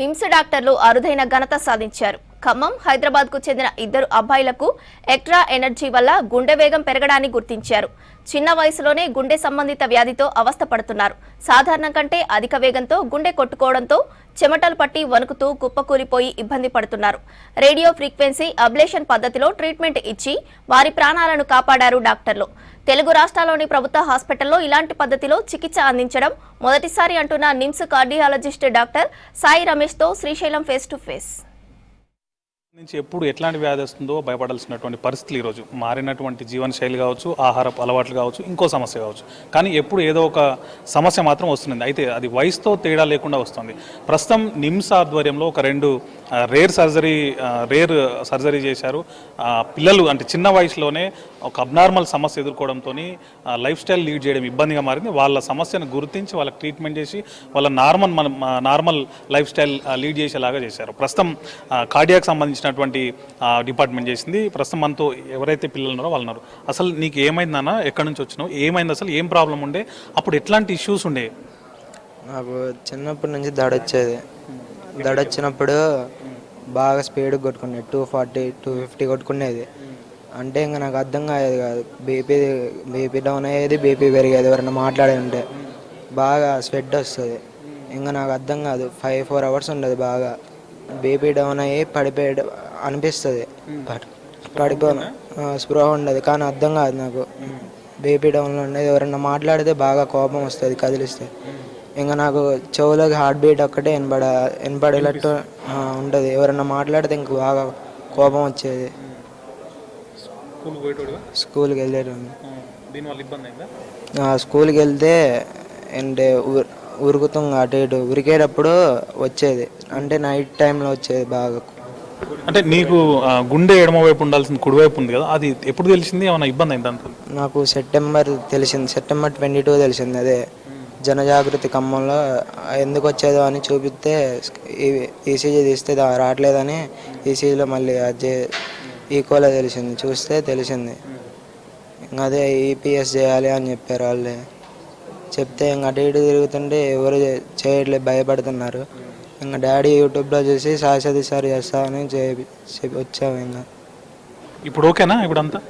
నిమ్స్ డాక్టర్లు అరుదైన ఘనత సాధించారు. ఖమ్మం, హైదరాబాద్కు చెందిన ఇద్దరు అబ్బాయిలకు ఎక్స్ట్రా ఎనర్జీ వల్ల గుండె వేగం పెరగడాన్ని గుర్తించారు. చిన్న వయసులోనే గుండె సంబంధిత వ్యాధితో అవస్థపడుతున్నారు. సాధారణం కంటే అధిక వేగంతో గుండె కొట్టుకోవడంతో చెమటలు పట్టి వణుకుతూ కుప్పకూలిపోయి ఇబ్బంది పడుతున్నారు. రేడియో ఫ్రీక్వెన్సీ అబ్లేషన్ పద్ధతిలో ట్రీట్మెంట్ ఇచ్చి వారి ప్రాణాలను కాపాడారు డాక్టర్లు. తెలుగు రాష్ట్రాల్లోని ప్రభుత్వ హాస్పిటల్లో ఇలాంటి పద్ధతిలో చికిత్స అందించడం మొదటిసారి అంటున్న నిమ్స్ కార్డియాలజిస్ట్ డాక్టర్ సాయి రమేష్తో శ్రీశైలం ఫేస్ టు ఫేస్. నుంచి ఎప్పుడు ఎట్లాంటి వ్యాధి వస్తుందో భయపడాల్సినటువంటి పరిస్థితులు ఈరోజు మారినటువంటి జీవనశైలి కావచ్చు, ఆహారపు అలవాట్లు కావచ్చు, ఇంకో సమస్య కావచ్చు. కానీ ఎప్పుడు ఏదో ఒక సమస్య మాత్రం వస్తుంది. అయితే అది వయసుతో తేడా లేకుండా వస్తుంది. ప్రస్తుతం నిమ్స్ ఆధ్వర్యంలో ఒక 2 రేర్ సర్జరీ చేశారు. పిల్లలు అంటే చిన్న వయసులోనే ఒక అబ్నార్మల్ సమస్య ఎదుర్కోవడంతో లైఫ్ స్టైల్ లీడ్ చేయడం ఇబ్బందిగా మారింది. వాళ్ళ సమస్యను గుర్తించి వాళ్ళకి ట్రీట్మెంట్ చేసి వాళ్ళ నార్మల్ లైఫ్ స్టైల్ లీడ్ చేసేలాగా చేశారు. ప్రస్తుతం కార్డియాక్ సంబంధించినటువంటి డిపార్ట్మెంట్ చేసింది. ప్రస్తుతం మనతో ఎవరైతే పిల్లలు ఉన్నారో వాళ్ళు ఉన్నారు. అసలు నీకు ఏమైందన్నా, ఎక్కడి నుంచి వచ్చినావు, ఏమైంది, అసలు ఏం ప్రాబ్లం ఉండే, అప్పుడు ఎట్లాంటి ఇష్యూస్ ఉండే? నాకు చిన్నప్పటి నుంచి దడొచ్చేది. దడొచ్చినప్పుడు బాగా స్పీడ్ కొట్టుకునేది, 240, 250 కొట్టుకునేది. అంటే ఇంకా నాకు అర్థం కాదు కాదు బీపీ డౌన్ అయ్యేది, బీపీ పెరిగేది. ఎవరైనా మాట్లాడే ఉంటే బాగా స్వెట్ వస్తుంది. ఇంకా నాకు అర్థం కాదు, 5-4 అవర్స్ ఉండదు. బాగా బీపీ డౌన్ అయ్యి పడిపోయి అనిపిస్తుంది. పడిపోను స్పృహ ఉండదు. కానీ అర్థం కాదు నాకు బీపీ డౌన్లో ఉండేది. ఎవరైనా మాట్లాడితే బాగా కోపం వస్తుంది, కదిలిస్తే. ఇంకా నాకు చెవులోకి హార్ట్ బీట్ ఒక్కటే వినపడేటట్టు ఉంటుంది. ఎవరైనా మాట్లాడితే ఇంక బాగా కోపం వచ్చేది. స్కూల్కి వెళ్ళేటోని. స్కూల్కి వెళ్తే అంటే ఉరుకుతాం అటు ఇటు, ఉరికేటప్పుడు వచ్చేది. అంటే నైట్ టైంలో వచ్చేది బాగా. అంటే నీకు గుండె ఎడమ వైపు ఉండాల్సింది కుడివైపు ఉంది కదా, అది ఎప్పుడు తెలిసింది? ఏమైనా ఇబ్బంది అయింది అంత? నాకు సెప్టెంబర్ 22 తెలిసింది. అదే జనజాగృతి ఖమ్మంలో ఎందుకు వచ్చేదో అని చూపిస్తే ఈసీజీ తీస్తే రావట్లేదని ఈసీజీలో మళ్ళీ ఈకోలో చూస్తే తెలిసింది. ఇంకా అదే ఈపీఎస్ చేయాలి అని చెప్పారు వాళ్ళే. చెప్తే ఇంకా అటు ఇటు తిరుగుతుంటే ఎవరు చేయట్లేదు, భయపడుతున్నారు. ఇంకా డాడీ యూట్యూబ్లో చూసి సాయి సతీష్ సార్ చేస్తా అని వచ్చాము. ఇంకా ఇప్పుడు ఓకేనా? ఇప్పుడంతా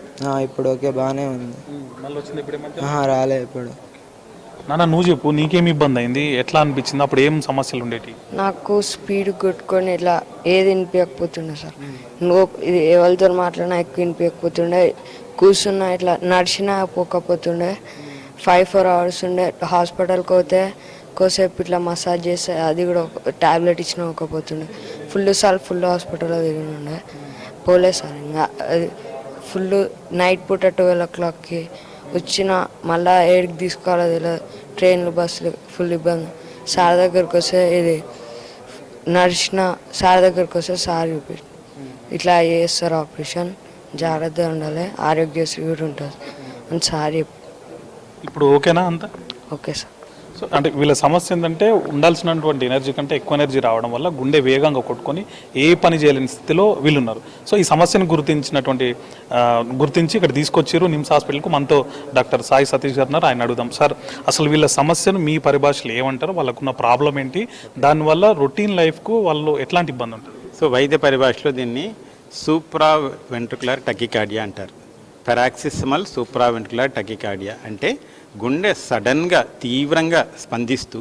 ఇప్పుడు ఓకే, బాగానే ఉంది. రాలే ఇప్పుడు. నాన్న నువ్వు చెప్పు, నీకేమి ఇబ్బంది అయింది, ఎట్లా అనిపించింది, అప్పుడు ఏం సమస్యలు ఉండేవి? నాకు స్పీడ్ కొట్టుకొని ఇట్లా ఏది వినిపించకపోతుండే సార్. నువ్వు ఇది ఎవరితో మాట్లాడినా ఎక్కువ వినిపించకపోతుండే, కూర్చున్నా ఇట్లా నడిచినా పోకపోతుండే. 5-4 అవర్స్ ఉండే. హాస్పిటల్కి పోతే కోసేపు ఇట్లా మసాజ్ చేస్తే అది కూడా ట్యాబ్లెట్ ఇచ్చిన ఒకపోతుండే. ఫుల్ హాస్పిటల్లో తిరిగి ఉండే. పోలే సార్. ఇంకా అది ఫుల్ నైట్ పూట 12 o'clockకి వచ్చిన మళ్ళీ 7కి తీసుకోవాలో తెలియదు. ట్రైన్లు, బస్సులు ఫుల్ ఇబ్బంది. సార్ దగ్గరికి వస్తే ఇది నడిచిన సార్ దగ్గరికి వస్తే సార్ చూపి ఇట్లా చేస్తారు ఆపరేషన్, జాగ్రత్తగా ఉండాలి, ఆరోగ్యశ్రీ కూడా ఉంటుంది అని సార్ చెప్పి. ఇప్పుడు ఓకేనా అంతా? Okay sir. సో అంటే వీళ్ళ సమస్య ఏంటంటే ఉండాల్సినటువంటి ఎనర్జీ కంటే ఎక్కువ ఎనర్జీ రావడం వల్ల గుండె వేగంగా కొట్టుకొని ఏ పని చేయలేని స్థితిలో వీళ్ళున్నారు. సో ఈ సమస్యను గుర్తించి ఇక్కడ తీసుకొచ్చారు నిమ్స్ హాస్పిటల్కు. మనతో డాక్టర్ సాయి సతీష్ గారు ఉన్నారు, ఆయన అడుగుదాం. సార్, అసలు వీళ్ళ సమస్యను మీ పరిభాషలో ఏమంటారు, వాళ్ళకున్న ప్రాబ్లం ఏంటి, దానివల్ల రొటీన్ లైఫ్కు వాళ్ళు ఎట్లాంటి ఇబ్బంది ఉంటుంది? సో వైద్య పరిభాషలో దీన్ని సూప్రా వెంట్రుకులర్ టకికార్డియా అంటారు. పెరాక్సిస్మల్ సూప్రా వెంట్రుకులర్ టకికార్డియా అంటే గుండె సడన్గా తీవ్రంగా స్పందిస్తూ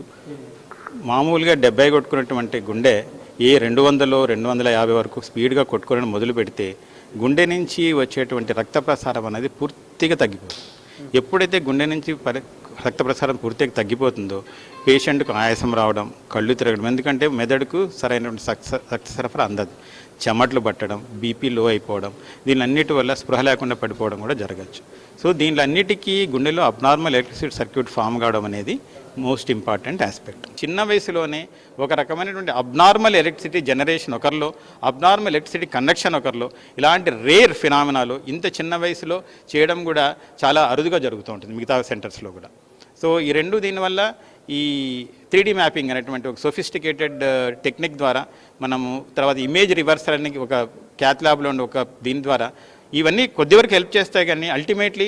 మామూలుగా 70 కొట్టుకున్నటువంటి గుండె 200-250 వరకు స్పీడ్గా కొట్టుకోవడం మొదలు పెడితే గుండె నుంచి వచ్చేటువంటి రక్త ప్రసారం అనేది పూర్తిగా తగ్గిపోతుంది. ఎప్పుడైతే గుండె నుంచి రక్త ప్రసారం పూర్తిగా తగ్గిపోతుందో పేషెంట్కు ఆయాసం రావడం, కళ్ళు తిరగడం, ఎందుకంటే మెదడుకు సరైనటువంటి రక్త సరఫరా అందదు, చెమటలు పట్టడం, బీపీ లో అయిపోవడం, దీనిలన్నిటి వల్ల స్పృహ లేకుండా పడిపోవడం కూడా జరగచ్చు. సో దీనిలన్నిటికీ గుండెలో అబ్నార్మల్ ఎలక్ట్రిసిటీ సర్క్యూట్ ఫామ్ కావడం అనేది మోస్ట్ ఇంపార్టెంట్ ఆస్పెక్ట్. చిన్న వయసులోనే ఒక రకమైనటువంటి అబ్నార్మల్ ఎలక్ట్రిసిటీ జనరేషన్ ఒకరిలో, అబ్నార్మల్ ఎలక్ట్రిసిటీ కండక్షన్ ఒకరిలో, ఇలాంటి రేర్ ఫినామినాలు ఇంత చిన్న వయసులో చేయడం కూడా చాలా అరుదుగా జరుగుతూ ఉంటుంది మిగతా సెంటర్స్లో కూడా. సో ఈ రెండు దీనివల్ల ఈ 3D మ్యాపింగ్ అనేటువంటి ఒక సొఫిస్టికేటెడ్ టెక్నిక్ ద్వారా మనము, తర్వాత ఇమేజ్ రివర్సల్ అనే ఒక క్యాత్ ల్యాబ్లో ఉండే ఒక దీని ద్వారా ఇవన్నీ కొద్ది వరకు హెల్ప్ చేస్తాయి. కానీ అల్టిమేట్లీ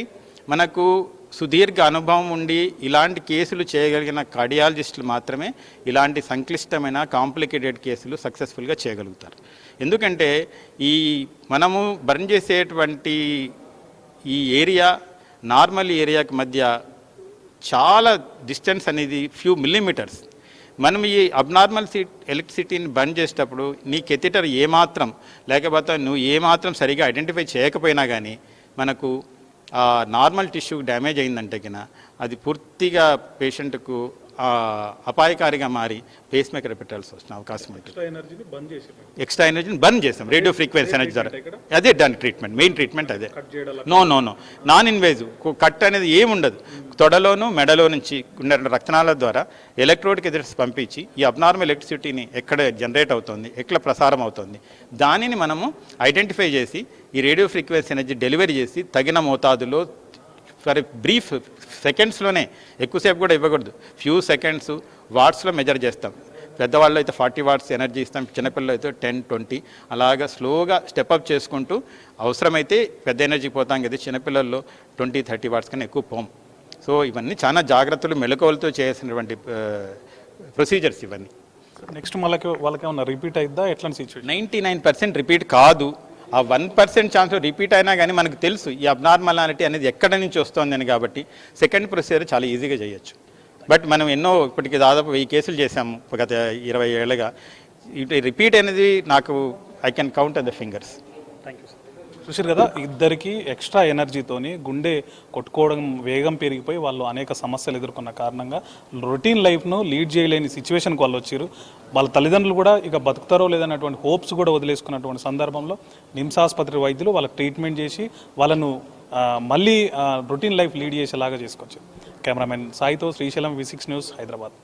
మనకు సుదీర్ఘ అనుభవం ఉండి ఇలాంటి కేసులు చేయగలిగిన కార్డియాలజిస్టులు మాత్రమే ఇలాంటి సంక్లిష్టమైన కాంప్లికేటెడ్ కేసులు సక్సెస్ఫుల్గా చేయగలుగుతారు. ఎందుకంటే ఈ మనము బర్న్ చేసేటువంటి ఈ ఏరియా నార్మల్ ఏరియాకి మధ్య చాలా డిస్టెన్స్ అనేది ఫ్యూ మిల్లీమీటర్స్. మనం ఈ అబ్నార్మల్ ఎలక్ట్రిసిటీని బంద్ చేసేటప్పుడు నీ కెథిటర్ ఏమాత్రం లేకపోతే నువ్వు ఏమాత్రం సరిగా ఐడెంటిఫై చేయకపోయినా కానీ మనకు నార్మల్ టిష్యూ డ్యామేజ్ అయిందంటే కన్నా అది పూర్తిగా పేషెంట్కు అపాయకారిగా మారి పేస్ మేకర్ పెట్టాల్సి వస్తున్న అవకాశం ఉంటుంది. ఎక్స్ట్రా ఎనర్జీని బంద్ చేస్తాం రేడియో ఫ్రీక్వెన్సీ ఎనర్జీ ద్వారా. అదే దాని ట్రీట్మెంట్, మెయిన్ ట్రీట్మెంట్ అదే. నో నాన్ ఇన్వేజివ్ కట్ అనేది ఏముండదు. తొడలోను మెడలో నుంచి ఉండే రక్తనాళాల ద్వారా ఎలక్ట్రోడ్ కెథిటర్స్ పంపించి ఈ అబ్నార్మల్ ఎలక్ట్రిసిటీని ఎక్కడ జనరేట్ అవుతుంది, ఎక్కడ ప్రసారం అవుతుంది, దానిని మనము ఐడెంటిఫై చేసి ఈ రేడియో ఫ్రీక్వెన్సీ ఎనర్జీ డెలివరీ చేసి తగిన మోతాదులో ఫర్ బ్రీఫ్ సెకండ్స్లోనే, ఎక్కువసేపు కూడా ఇవ్వకూడదు, ఫ్యూ సెకండ్స్ వాట్స్లో మెజర్ చేస్తాం. పెద్దవాళ్ళు అయితే 40 వాట్స్ ఎనర్జీ ఇస్తాం, చిన్నపిల్లలు అయితే 10-20 అలాగా స్లోగా స్టెప్అప్ చేసుకుంటూ అవసరమైతే పెద్ద ఎనర్జీ పోతాం కదా, చిన్నపిల్లల్లో 20-30 వాట్స్ కన్నా ఎక్కువ పోం. సో ఇవన్నీ చాలా జాగ్రత్తలు మెలకువలతో చేయాల్సినటువంటి ప్రొసీజర్స్ ఇవన్నీ. నెక్స్ట్ వాళ్ళకి ఏమన్నా రిపీట్ అయిద్దా, ఎట్లాంటి సిచ్యువేషన్? 99% రిపీట్ కాదు. ఆ 1% ఛాన్స్ రిపీట్ అయినా కానీ మనకు తెలుసు ఈ అబ్నార్మాలిటీ అనేది ఎక్కడ నుంచి వస్తుందని. కాబట్టి సెకండ్ ప్రొసీజర్ చాలా ఈజీగా చేయొచ్చు. బట్ మనం ఎన్నో ఇప్పటికి దాదాపు 1000 కేసులు చేసాము గత 20 ఏళ్ళుగా. ఇటు రిపీట్ అనేది నాకు I can count on the fingers. Thank you sir. చూసారు కదా, ఇద్దరికి ఎక్స్ట్రా ఎనర్జీతోని గుండె కొట్టుకోవడం వేగం పెరిగిపోయి వాళ్ళు అనేక సమస్యలు ఎదుర్కొన్న కారణంగా రొటీన్ లైఫ్ను లీడ్ చేయలేని సిచ్యువేషన్కి వాళ్ళు వచ్చారు. వాళ్ళ తల్లిదండ్రులు కూడా ఇక బతుకుతారో లేదన్నటువంటి హోప్స్ కూడా వదిలేసుకున్నటువంటి సందర్భంలో నిమ్స్ ఆసుపత్రి వైద్యులు వాళ్ళకి ట్రీట్మెంట్ చేసి వాళ్ళను మళ్ళీ రొటీన్ లైఫ్ లీడ్ చేసేలాగా చేసుకొచ్చారు. కెమెరామెన్ సాయితో శ్రీశైలం V6 న్యూస్, హైదరాబాద్.